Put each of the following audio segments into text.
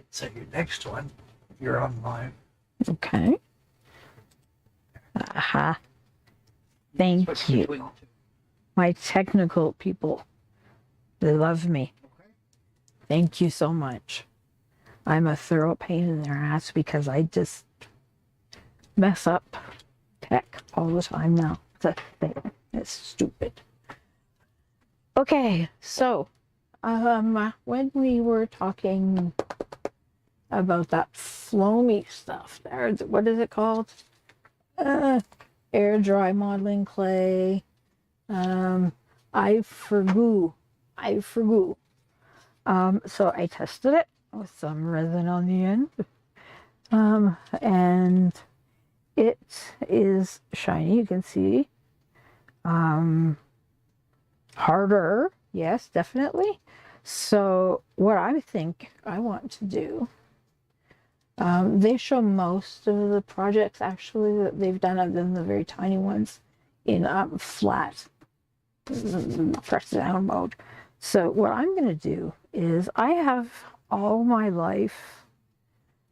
Set your next one. You're on live. Okay. Aha. Thank you. My technical people. They love me. Okay. Thank you so much. I'm a thorough pain in their ass because I just mess up tech all the time now. It's a thing. It's stupid. Okay, so when we were talking about that floamy stuff there, what is it called? Air dry modeling clay. I forgot. So I tested it with some resin on the end. And it is shiny, you can see. Harder, yes, definitely. So what I think I want to do, they show most of the projects actually that they've done, other than the very tiny ones, in flat press down mode. So what I'm going to do is, I have all my life,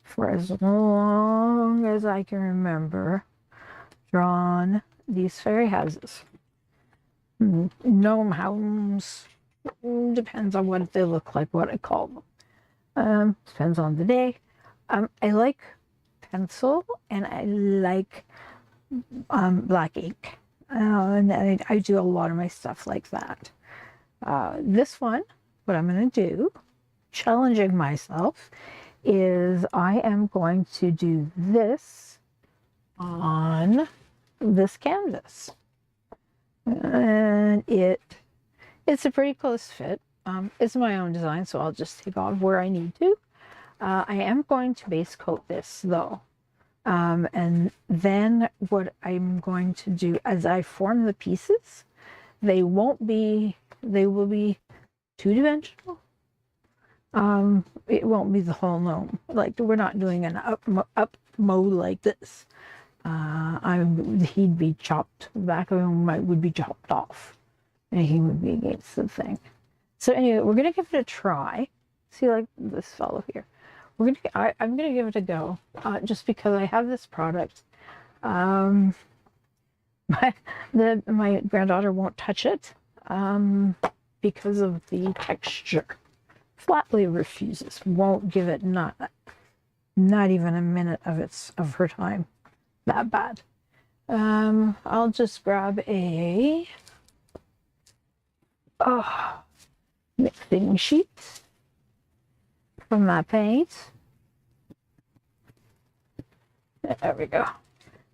for as long as I can remember, drawn these fairy houses. Gnome homes. Depends on what they look like, what I call them. Depends on the day. I like pencil and I like black ink. And I do a lot of my stuff like that. This one, what I'm going to do, challenging myself, is I am going to do this on this canvas. And it's a pretty close fit. It's my own design, so I'll just take off where I need to. I am going to base coat this though. And then what I'm going to do as I form the pieces, they will be two-dimensional. It won't be the whole gnome. Like, we're not doing an up mode like this. He'd be chopped. The back of him would be chopped off, and he would be against the thing. So anyway, we're gonna give it a try. See, like this fellow here. I'm gonna give it a go, just because I have this product. My granddaughter won't touch it because of the texture. Flatly refuses. Won't give it not even a minute of her time. That bad. I'll just grab a mixing sheet from my paint. There we go.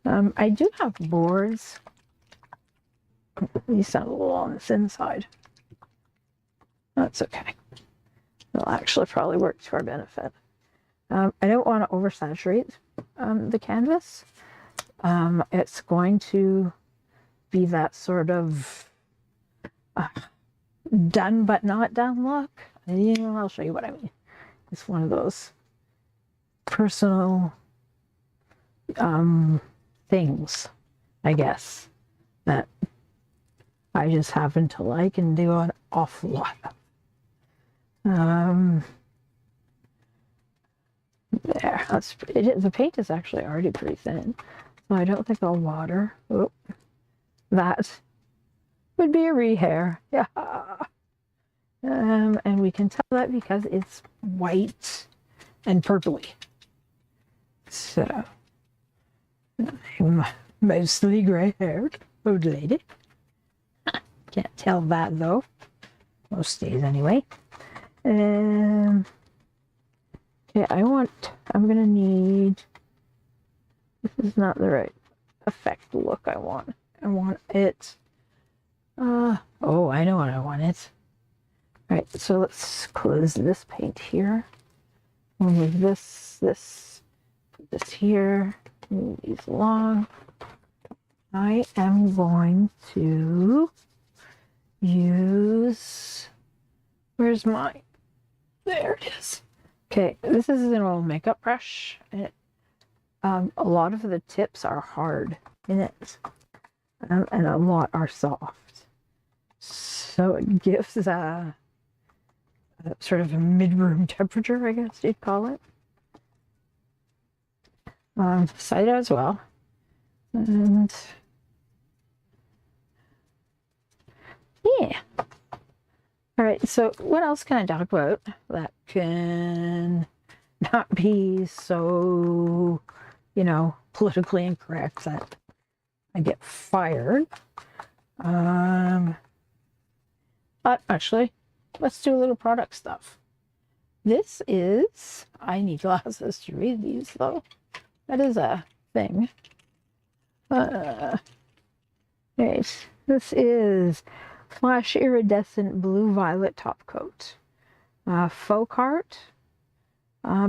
I do have boards. These sound a little on this inside. That's okay. They'll actually probably work to our benefit. I don't want to oversaturate the canvas. It's going to be that sort of done but not done look. I'll show you what I mean. It's one of those personal things, I guess, that I just happen to like and do an awful lot of. There, the paint is actually already pretty thin, so I don't think I'll water. Oh, that would be a rehair. Yeah. And we can tell that because it's white and purpley. So, I'm mostly gray-haired old lady. Can't tell that though. Most days anyway. Okay, I'm gonna need, this is not the right effect look I want. I want it, oh, I know what I want it. All right, so let's close this paint here. We'll move this, put this here, move these along. I am going to use, where's mine? There it is. Okay, this is an old makeup brush. And a lot of the tips are hard in it, and a lot are soft. So it gives a sort of a mid-room temperature, I guess you'd call it. Cider as well. And yeah. All right, so what else can I talk about that can not be so, politically incorrect that I get fired? But actually, let's do a little product stuff. This is, I need glasses to read these though. That is a thing. Right, this is Flash Iridescent Blue Violet Top Coat. Faux cart,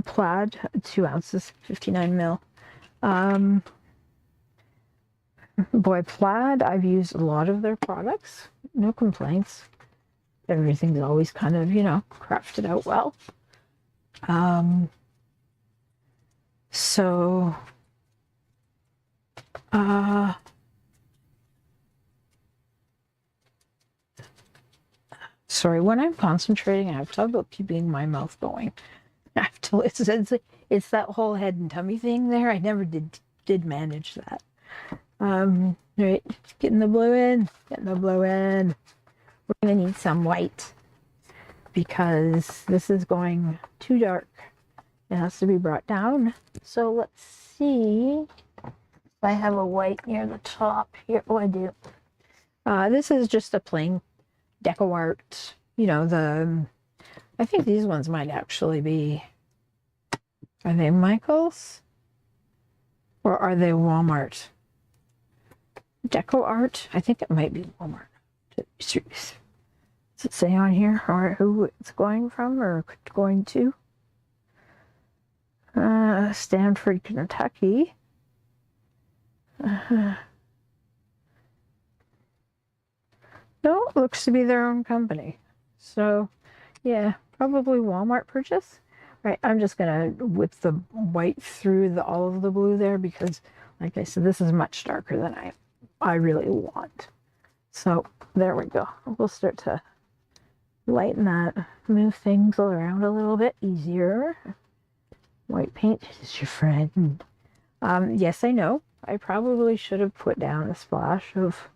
plaid, 2 ounces, 59 mil. Boy, plaid, I've used a lot of their products. No complaints. Everything's always kind of, crafted out well. Sorry, when I'm concentrating, I have to talk about keeping my mouth going. I have to listen. It's that whole head and tummy thing there. I never did manage that. Right, getting the blue in. We're gonna need some white because this is going too dark. It has to be brought down. So let's see if I have a white near the top here. Oh, I do. This is just a plain deco art. I think these ones might actually be, are they Michael's? Or are they Walmart? Deco art? I think it might be Walmart. Does it say on here or who it's going from or going to? Stanford, Kentucky. No, it looks to be their own company. So, yeah, probably Walmart purchase. Right, I'm just gonna whip the white through all of the blue there because, like I said, this is much darker than I really want. So there we go. We'll start to lighten that, move things around a little bit easier. White paint is your friend. Yes, I know. I probably should have put down a splash of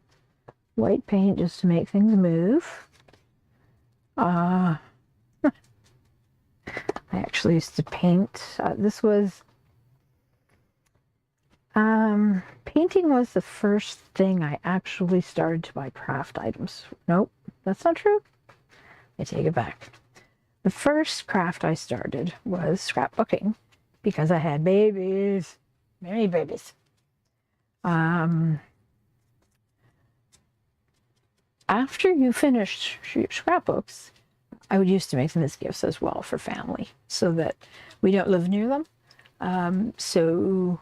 white paint just to make things move. I actually used to paint. Painting was the first thing I actually started to buy craft items. Nope, that's not true. I take it back. The first craft I started was scrapbooking because I had babies, many babies. After you finished your scrapbooks, I would used to make them as gifts as well for family so that we don't live near them. So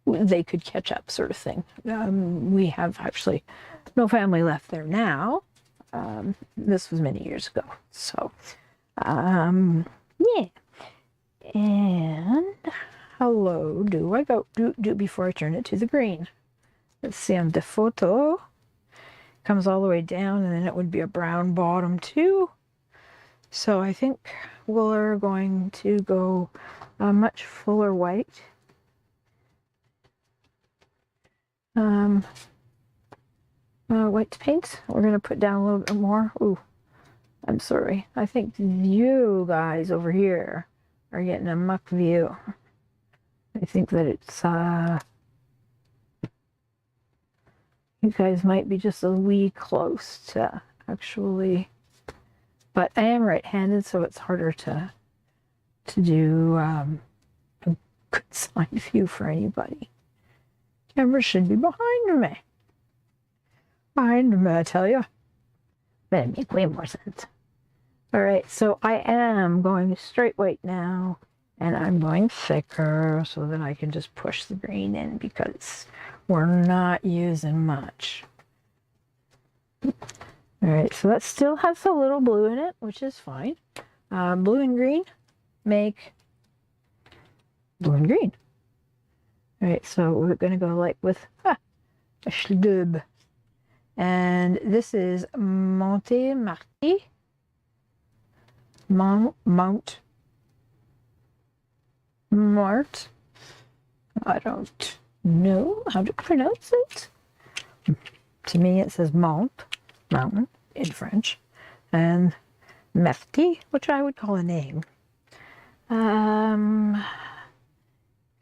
they could catch up sort of thing. We have actually no family left there now. This was many years ago. So, yeah. And hello, do I go do before I turn it to the green? Let's see on the photo. Comes all the way down and then it would be a brown bottom too. So I think we're going to go a much fuller white. White paint. We're going to put down a little bit more. Ooh, I'm sorry. I think you guys over here are getting a muck view. I think that it's, you guys might be just a wee close to actually, but I am right-handed, so it's harder to do a good side view for anybody. Camera should be behind me. Behind me, I tell you. That'd make way more sense. All right, so I am going straight white now, and I'm going thicker so that I can just push the green in because we're not using much. All right, so that still has a little blue in it, which is fine. Blue and green make blue and green. All right, so we're going to go like with a schlub. And this is Monte Marti. Mount Mart. I don't know how to pronounce it. To me, it says Mont, mountain in French, and Mefti, which I would call a name.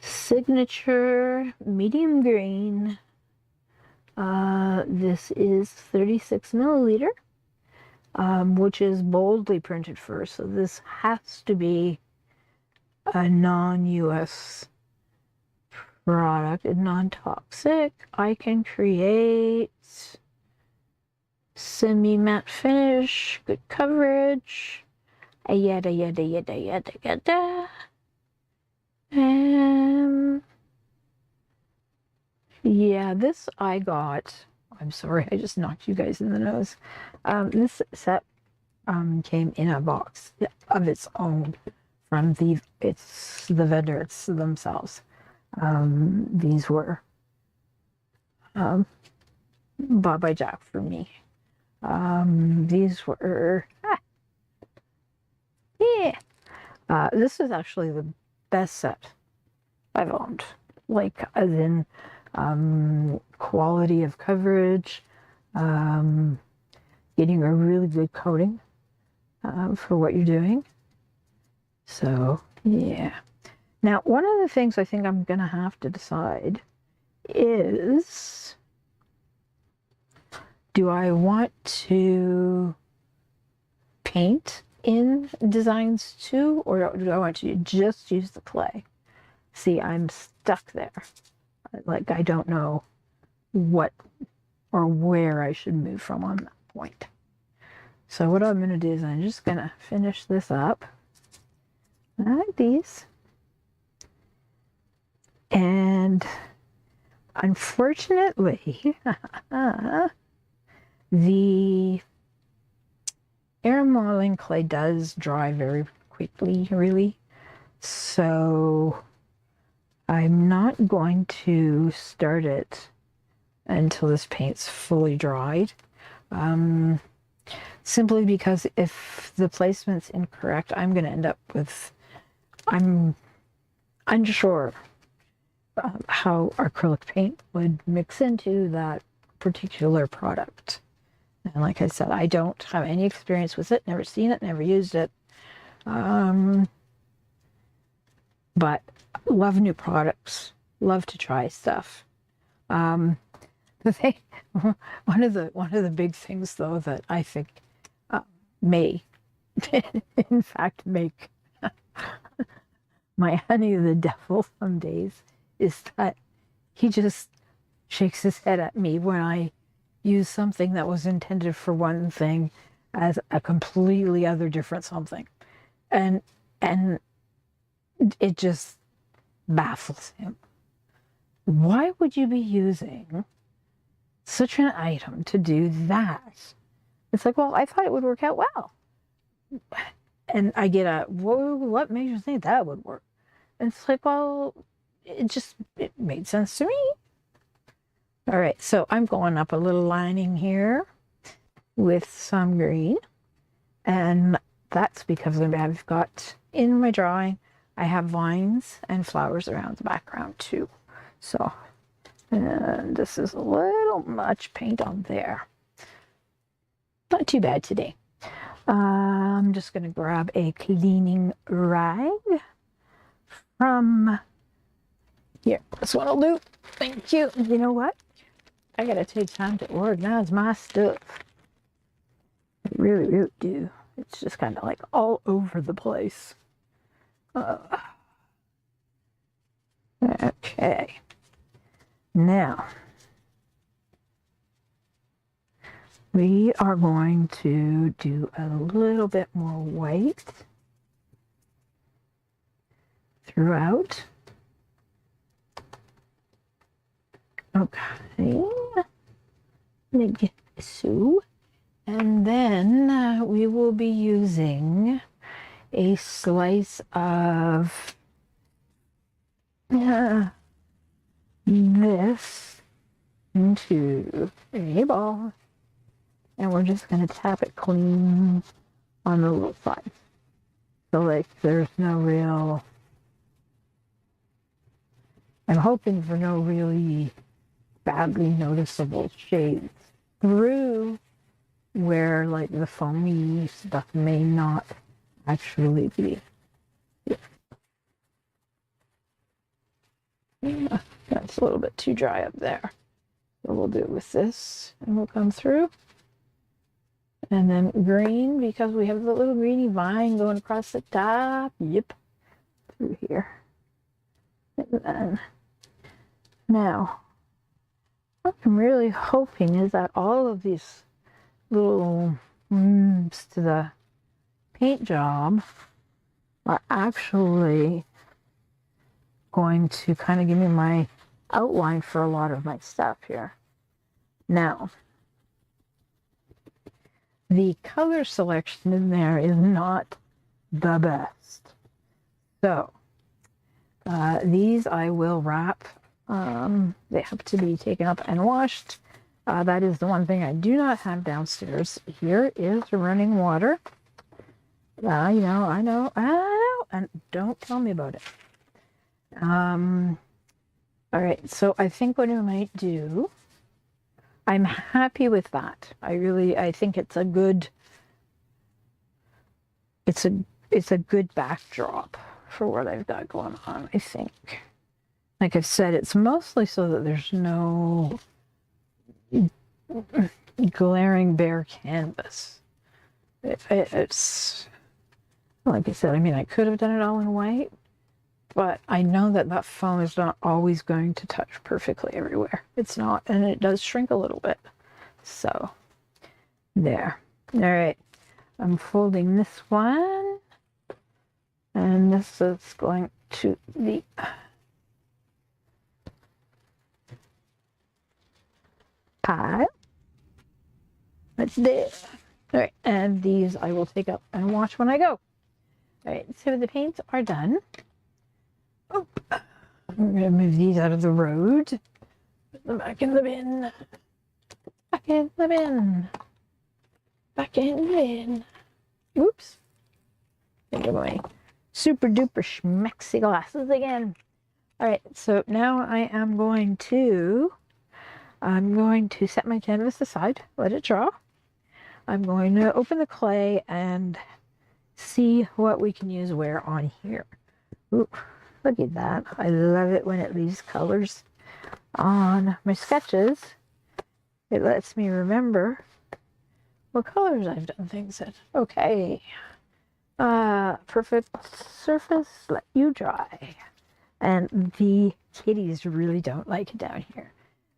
Signature medium green. This is 36 milliliter, which is boldly printed first. So this has to be a non-US product and non-toxic. I can create semi-matte finish, good coverage, yada yada yada yada yada. Yeah, this I got. I'm sorry, I just knocked you guys in the nose. This set came in a box of its own from the vendor, it's themselves. These were bought by Jack for me. These were this is actually the best set I've owned, like as in quality of coverage, getting a really good coating for what you're doing. So yeah. Now, one of the things I think I'm gonna have to decide is, do I want to paint in designs too, or do I want to just use the clay? See, I'm stuck there. Like, I don't know what or where I should move from on that point. So what I'm going to do is I'm just going to finish this up like these. And unfortunately, the air modeling clay does dry very quickly, really. So I'm not going to start it until this paint's fully dried. Simply because if the placement's incorrect, I'm going to end up with, I'm unsure how acrylic paint would mix into that particular product. And like I said, I don't have any experience with it, never seen it, never used it. But love new products, love to try stuff. The thing, one of the big things though that I think may, in fact, make my honey the devil some days is that he just shakes his head at me when I use something that was intended for one thing as a completely other different something, and it just baffles him. Why would you be using such an item to do that? It's like, well, I thought it would work out well. And I get a, whoa, what made you think that would work? And it's like, well, it made sense to me. All right, so I'm going up a little lining here with some green. And that's because I've got, in my drawing, I have vines and flowers around the background too. So, and this is a little much paint on there. Not too bad today. I'm just going to grab a cleaning rag from here. This one will do. Thank you. You know what? I got to take time to organize my stuff. I really, really do. It's just kind of like all over the place. Okay. Now, we are going to do a little bit more white throughout. Okay. Like so. And then we will be using a slice of this into a ball. and we're just going to tap it clean on the little side. So like there's no real, I'm hoping for no really badly noticeable shades through where like the foamy stuff may not actually be. Yeah, that's a little bit too dry up there. So we'll do it with this and we'll come through. And then green, because we have the little greeny vine going across the top. Yep, through here. And then, now, what I'm really hoping is that all of these little moves to the paint job are actually going to kind of give me my outline for a lot of my stuff here. Now, the color selection in there is not the best. So, these I will wrap. They have to be taken up and washed. That is the one thing I do not have downstairs. Here is running water. I know, and don't tell me about it. All right, so I think what I might do, I'm happy with that. I think it's a good, it's a good backdrop for what I've got going on, I think. Like I've said, it's mostly so that there's no glaring bare canvas. It's, like I said, I mean, I could have done it all in white, but I know that that foam is not always going to touch perfectly everywhere. It's not, and it does shrink a little bit. So, there. All right, I'm folding this one, and this is going to the pile. That's there. All right, and these I will take up and wash when I go. All right, so the paints are done. Oh, we're going to move these out of the road. Put them back in the bin. Back in the bin. Back in the bin. Oops. Into my super duper schmexy glasses again. All right, so now I am going to set my canvas aside, let it draw. I'm going to open the clay and see what we can use where on here. Ooh, look at that. I love it when it leaves colors on my sketches. It lets me remember what colors I've done things in. Okay. Perfect surface, let you dry. And the kitties really don't like it down here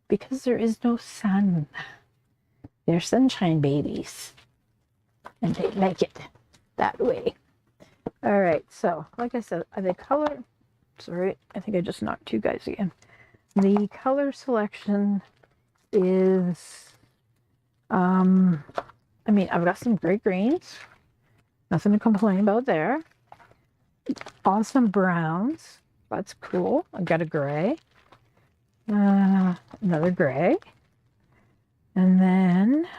because there is no sun. They're sunshine babies. And they like it that way. All right, so like I said, the color, sorry, I think I just knocked you guys again. The color selection is, I mean, I've got some great greens. Nothing to complain about there. Awesome browns. That's cool. I've got a gray. Another gray. And then a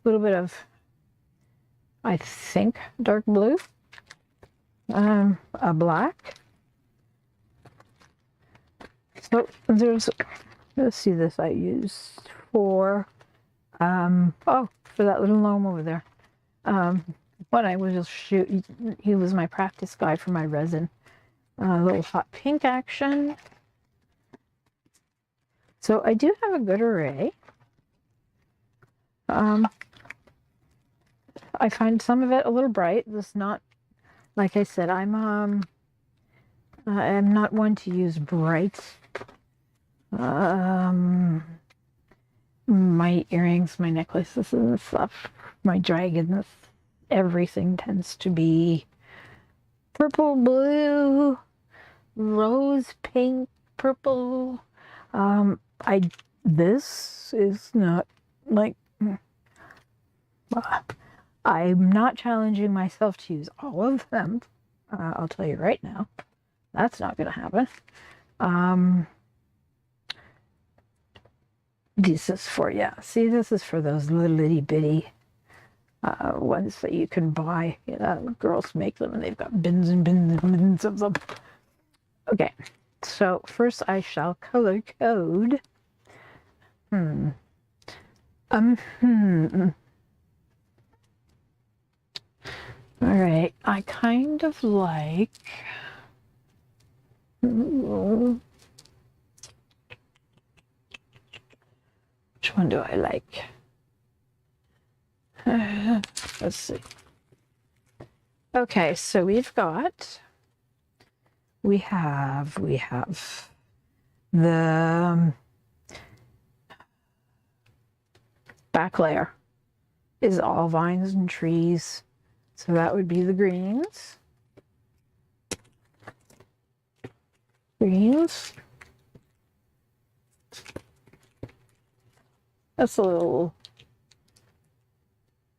little bit of, I think, dark blue. A black. So there's, let's see, this I used for, for that little gnome over there. When I was shooting, he was my practice guy for my resin. A little hot pink action. So I do have a good array. I find some of it a little bright. This not, like I said, I'm not one to use bright. My earrings, my necklaces and stuff, my dragons, everything tends to be purple, blue, rose, pink, purple. This is not like, I'm not challenging myself to use all of them. I'll tell you right now, that's not going to happen. This is for, yeah, see, this is for those little itty bitty ones that you can buy. You know, girls make them and they've got bins and bins and bins of them. Okay, so first I shall color code. All right, I kind of like. Which one do I like? Let's see. Okay, so we have the back layer is all vines and trees. So that would be the greens. That's a little,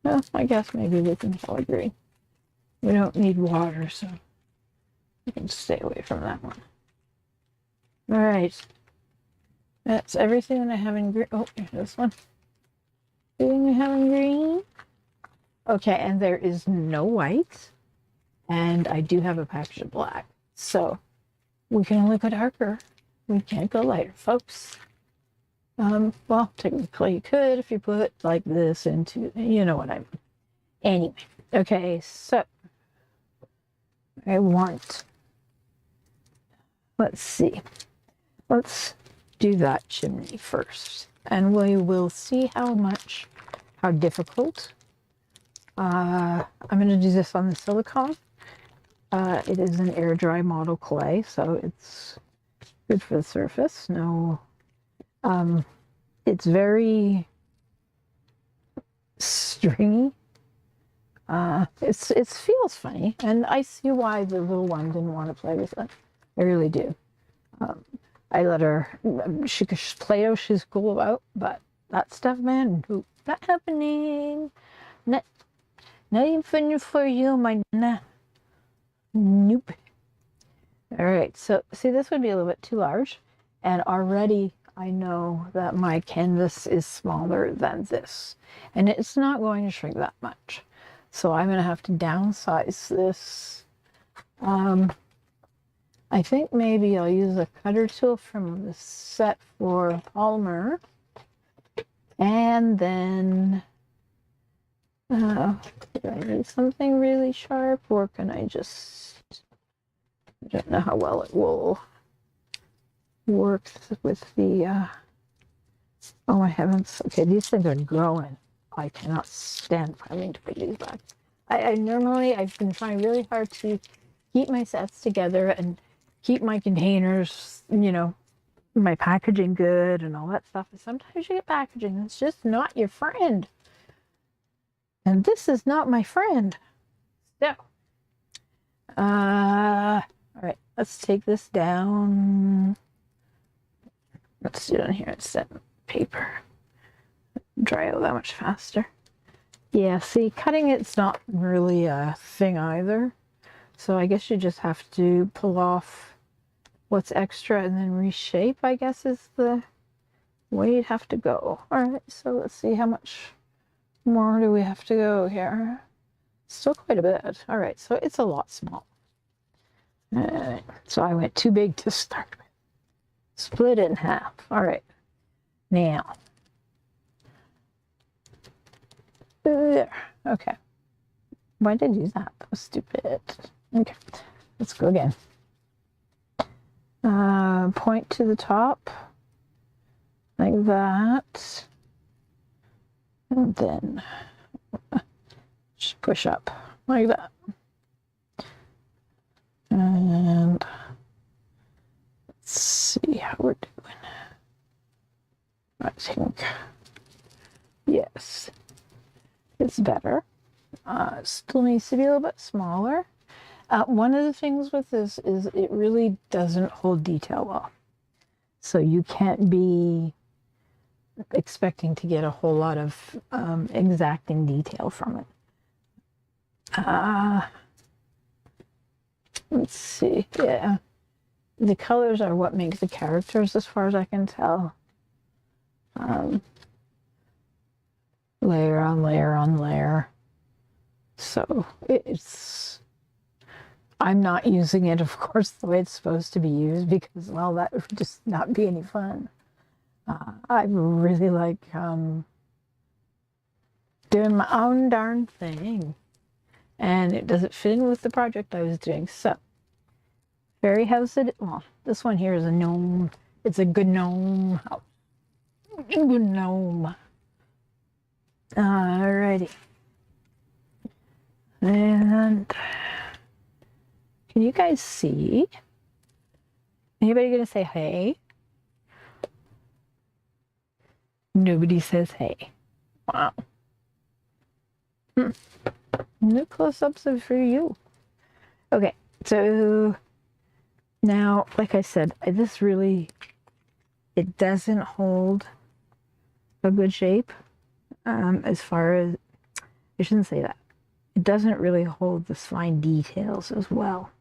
well, I guess maybe we can color green. We don't need water, so we can stay away from that one. All right. That's everything that I have in green. Oh, this one. Everything I have in green. Okay, and there is no white. And I do have a package of black. So we can only go darker. We can't go lighter, folks. Well, technically you could if you put like this into, you know what I mean. Anyway, okay, so I want, let's see. Let's do that chimney first. And we will see how difficult. I'm going to do this on the silicone. It is an air dry model clay, so it's good for the surface. No, it's very stringy. It feels funny, and I see why the little one didn't want to play with it. I really do. I let her. She could Play-Doh. She's cool about, but that stuff, man, nope, not happening. Not even for you, my nana. Nope. All right, so see, this would be a little bit too large, and already I know that my canvas is smaller than this, and it's not going to shrink that much. So I'm going to have to downsize this. I think maybe I'll use a cutter tool from the set for polymer, and then do I need something really sharp, or can I just, I don't know how well it will work with the, oh my heavens. Okay, these things are growing. I cannot stand having to put these back. I've been trying really hard to keep my sets together and keep my containers, you know, my packaging good and all that stuff. And sometimes you get packaging that's just not your friend. And this is not my friend. So, all right, let's take this down. Let's do it on here instead of paper. Dry out that much faster. Yeah, see, cutting it's not really a thing either. So I guess you just have to pull off what's extra and then reshape, I guess, is the way you'd have to go. All right, so let's see, how much more do we have to go here? Still quite a bit. All right, so it's a lot small. All right, so I went too big to start with. Split it in half. All right, now. There. Okay. Why did I do that? That was stupid. Okay, let's go again. Point to the top like that, and then just push up like that. And let's see how we're doing. I think, yes, it's better. Still needs to be a little bit smaller. One of the things with this is it really doesn't hold detail well. So you can't be expecting to get a whole lot of exacting detail from it. Let's see. Yeah. The colors are what make the characters, as far as I can tell. um, layer on layer on layer. So it's, I'm not using it, of course, the way it's supposed to be used because, well, that would just not be any fun. I really like doing my own darn thing. And it doesn't fit in with the project I was doing. So, fairy house, well, this one here is a gnome. It's a gnome house. Gnome. Alrighty. And can you guys see? Anybody gonna say hey? Nobody says hey. Wow. No close-ups for you. Okay, so now, like I said, this really, it doesn't hold a good shape. As far as, I shouldn't say that. It doesn't really hold the fine details as well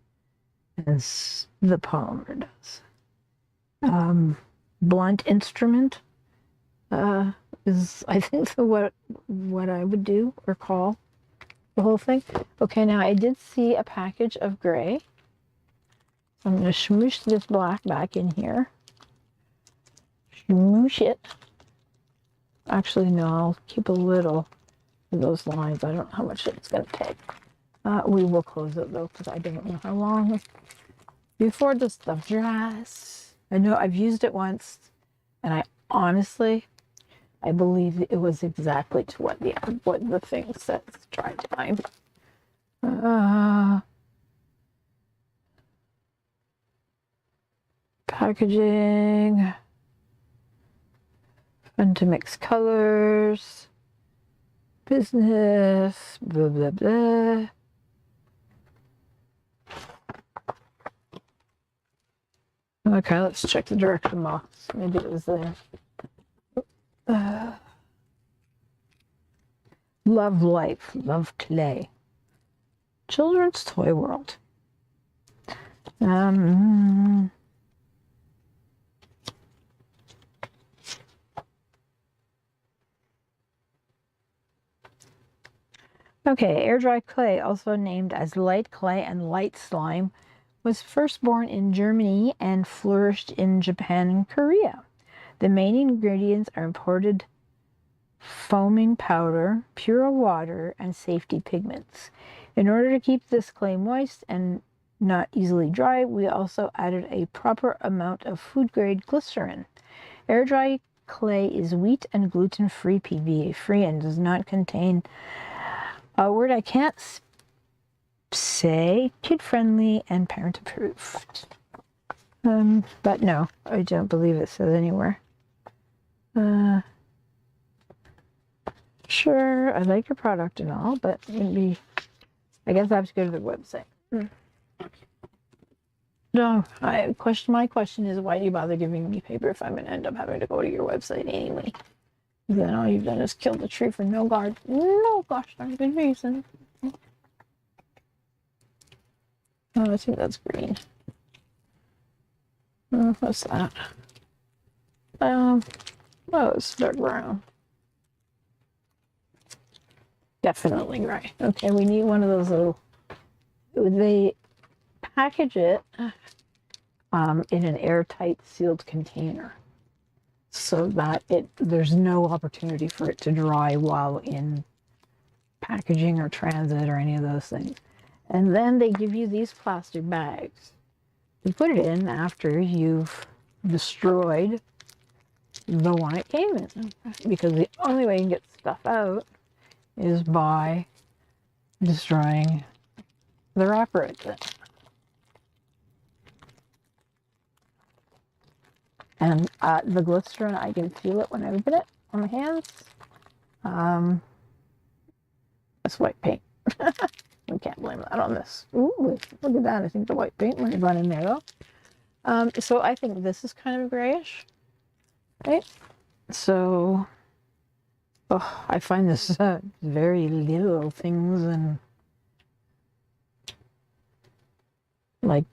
as the polymer does. Blunt instrument is, I think, what I would do or call the whole thing. Okay, now I did see a package of gray. I'm going to smoosh this black back in here. Smoosh it. Actually, no, I'll keep a little of those lines. I don't know how much it's going to take. We will close it though, because I don't know how long before the stuff dries. I know I've used it once, and I honestly, I believe it was exactly to what the thing says, dry time. Packaging. Fun to mix colors. Business. Blah, blah, blah. Okay, let's check the direction box. Maybe it was there. Love life, love clay. Children's toy world. Okay, air dry clay, also named as light clay and light slime, was first born in Germany and flourished in Japan and Korea. The main ingredients are imported foaming powder, pure water, and safety pigments. In order to keep this clay moist and not easily dry, we also added a proper amount of food-grade glycerin. Air dry clay is wheat and gluten-free, PVA-free, and does not contain a word I can't say, kid-friendly and parent-approved. But no, I don't believe it says anywhere. Sure, I like your product and all, but maybe, I guess I have to go to the website. No, my question is, why do you bother giving me paper if I'm going to end up having to go to your website anyway? Then all you've done is kill the tree for no gosh darn good reason. Oh, I think that's green. What's that? Oh, it's dark brown. Definitely gray. Okay, we need one of those little, they package it in an airtight sealed container so that there's no opportunity for it to dry while in packaging or transit or any of those things. And then they give you these plastic bags to put it in after you've destroyed the one it came in, because the only way you can get stuff out is by destroying the wrapper it's in. And the glycerin, I can feel it when I open it on my hands. That's white paint. We can't blame that on this. Ooh, look at that. I think the white paint might have run in there though. So I think this is kind of grayish, right? So, I find this very little things and like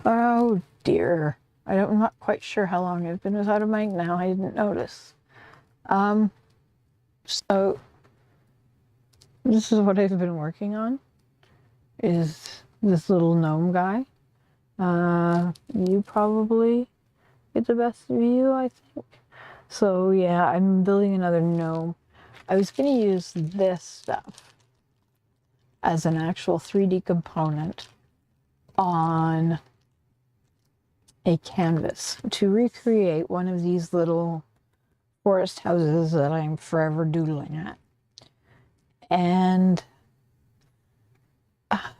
Oh dear. I'm not quite sure how long I've been without a mic now. I didn't notice. So this is what I've been working on, is this little gnome guy. You probably get the best view, I think. So yeah, I'm building another gnome. I was going to use this stuff as an actual 3D component on a canvas to recreate one of these little forest houses that I'm forever doodling at. And I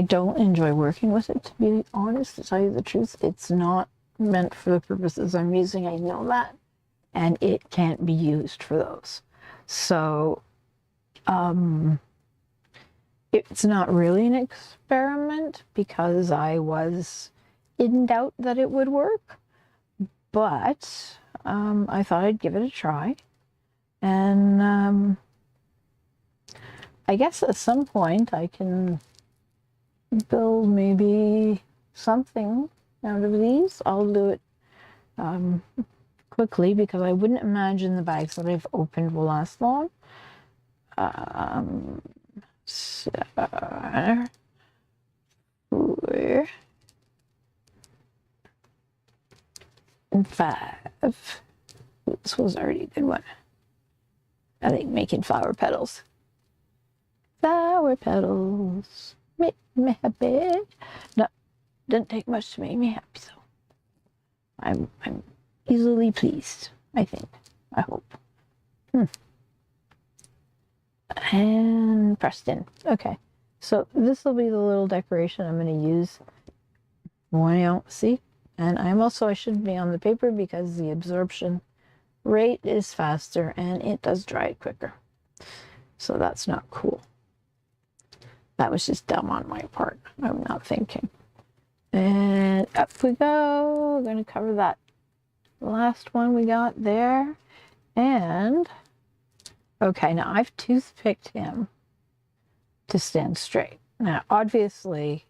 don't enjoy working with it, to be honest, to tell you the truth. It's not meant for the purposes I'm using, I know that, and it can't be used for those. So, it's not really an experiment because I was in doubt that it would work, but I thought I'd give it a try. And I guess at some point I can build maybe something out of these. I'll do it quickly because I wouldn't imagine the bags that I've opened will last long. So, 4 and 5. This was already a good one. I think making flower petals. Flower petals make me happy. No, didn't take much to make me happy, so I'm easily pleased, I think. I hope. And pressed in. Okay, so this will be the little decoration I'm going to use when you don't see. And I should be on the paper because the absorption rate is faster and it does dry quicker. So that's not cool. That was just dumb on my part. I'm not thinking. And up we go. We're going to cover that last one we got there. And okay, now I've toothpicked him to stand straight. Now, obviously,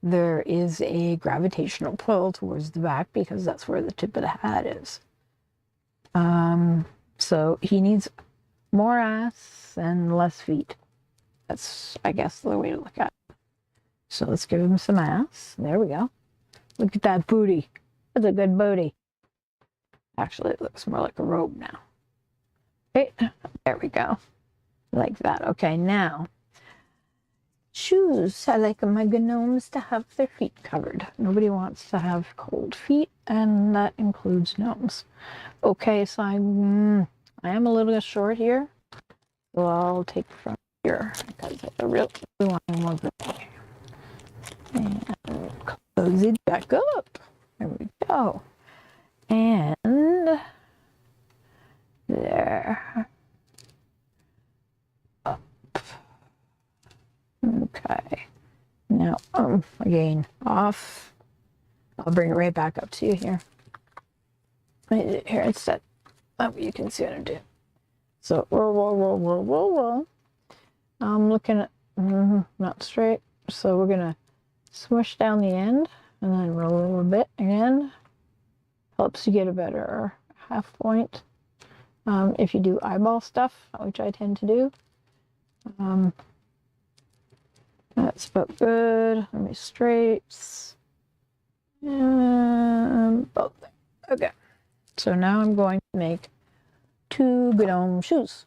there is a gravitational pull towards the back because that's where the tip of the hat is. So he needs more ass and less feet. That's, I guess, the way to look at it. So let's give him some ass. There we go. Look at that booty. That's a good booty. Actually, it looks more like a robe now. Okay, there we go. Like that. Okay, now, shoes. I like my gnomes to have their feet covered. Nobody wants to have cold feet, and that includes gnomes. Okay, so I am a little bit short here. So I'll take from here because I really want more gray. And close it back up. There we go. And there. Up. Okay. Now, again, off. I'll bring it right back up to you here. Here instead. Oh, you can see what I'm doing. So roll, roll, roll, roll, roll, roll. I'm looking at not straight. So we're gonna smush down the end and then roll a little bit again. Helps you get a better half point. If you do eyeball stuff, which I tend to do. That's about good. Let me straights. And both there. Okay. So now I'm going to make 2 gnome shoes.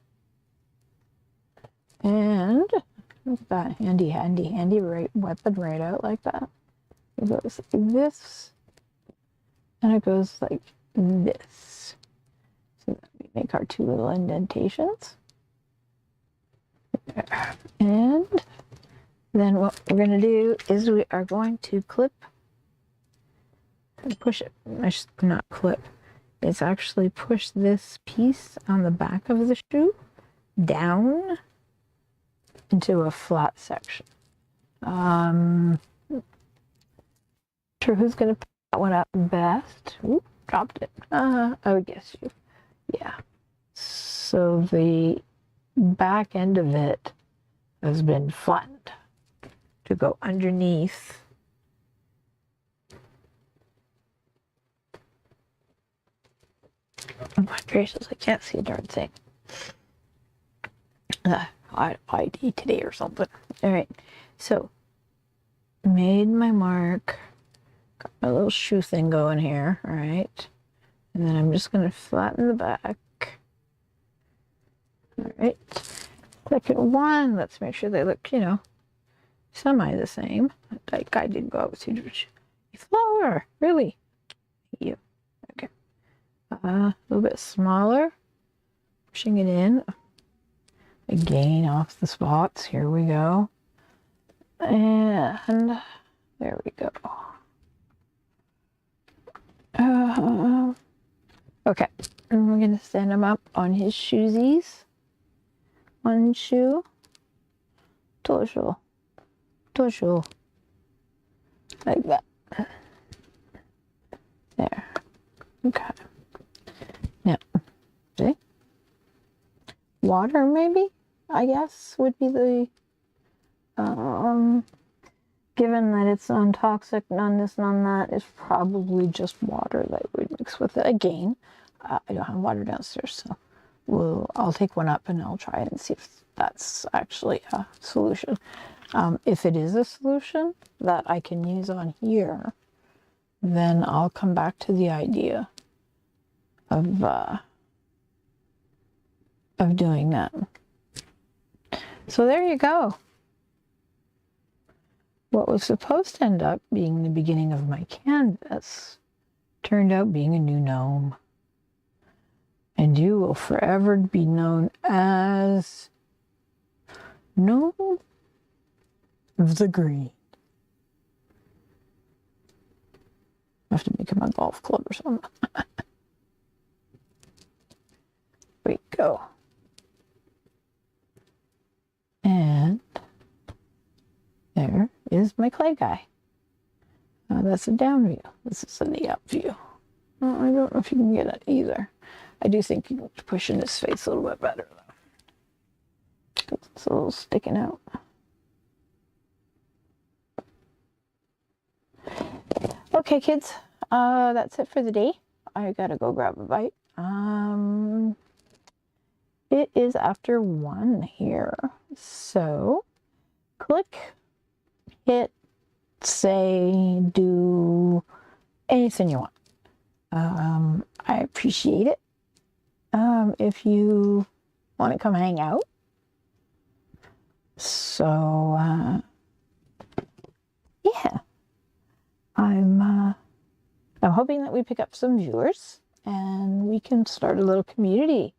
And look at that handy weapon right out like that. It goes like this. And it goes like this. So we make our 2 little indentations. There. And then what we're going to do is we are going to clip and push it. I should not clip. It's actually push this piece on the back of the shoe down into a flat section. Sure who's going to put that one up best. Ooh, dropped it. I would guess you. Yeah. So the back end of it, has been flattened to go underneath. Oh my gracious, I can't see a darn thing. ID today or something. All right, so made my mark, got my little shoe thing going here, all right, and then I'm just going to flatten the back. All right, second one, let's make sure they look, you know, semi the same. Like I didn't go out with too much flour, really. You okay? A little bit smaller, pushing it in. Again, off the spots. Here we go. And there we go. Okay, and we're going to stand him up on his shoesies. One shoe. 多少? 多少? Like that. There. Okay. Now, see? Water, maybe? I guess would be the given that it's non-toxic, none this, none that, it's probably just water that we mix with it. Again, I don't have water downstairs, so I'll take one up and I'll try it and see if that's actually a solution. If it is a solution that I can use on here, then I'll come back to the idea of doing that. So there you go. What was supposed to end up being the beginning of my canvas turned out being a new gnome. And you will forever be known as Gnome of the Green. I have to make him a golf club or something. There we go. And there is my clay guy. That's a down view. This is the up view. I don't know if you can get it either. I do think you can push in his face a little bit better though. It's a little sticking out. Okay, kids. That's it for the day. I gotta go grab a bite. It is after 1 here. So click, hit, say, do anything you want. I appreciate it. If you want to come hang out. So, yeah. I'm hoping that we pick up some viewers and we can start a little community.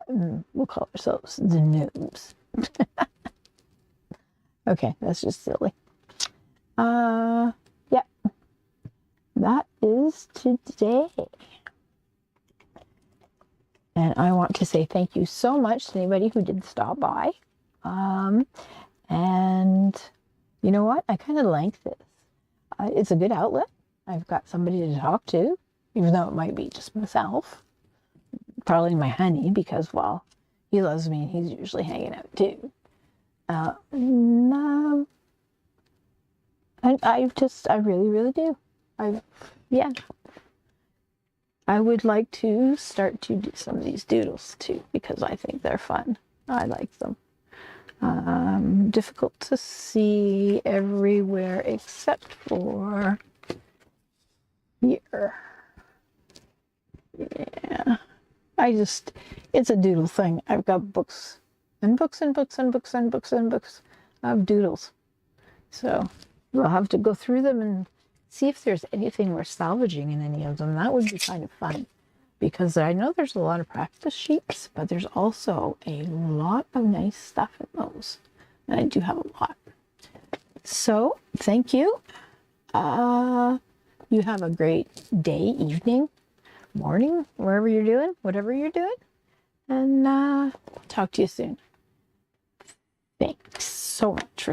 We'll call ourselves the Noobs. Okay, that's just silly. Yeah. That is today. And I want to say thank you so much to anybody who did stop by. And you know what? I kind of like this. It's a good outlet. I've got somebody to talk to, even though it might be just myself. Probably my honey, because, well, he loves me and he's usually hanging out too. I really, really do. Yeah. I would like to start to do some of these doodles too, because I think they're fun. I like them. Difficult to see everywhere except for here. Yeah. It's a doodle thing. I've got books and books and books and books and books and books of doodles. So we'll have to go through them and see if there's anything worth salvaging in any of them. That would be kind of fun, because I know there's a lot of practice sheets, but there's also a lot of nice stuff in those. And I do have a lot. So thank you. You have a great day, evening, morning, wherever you're doing, whatever you're doing. And talk to you soon. Thanks so much for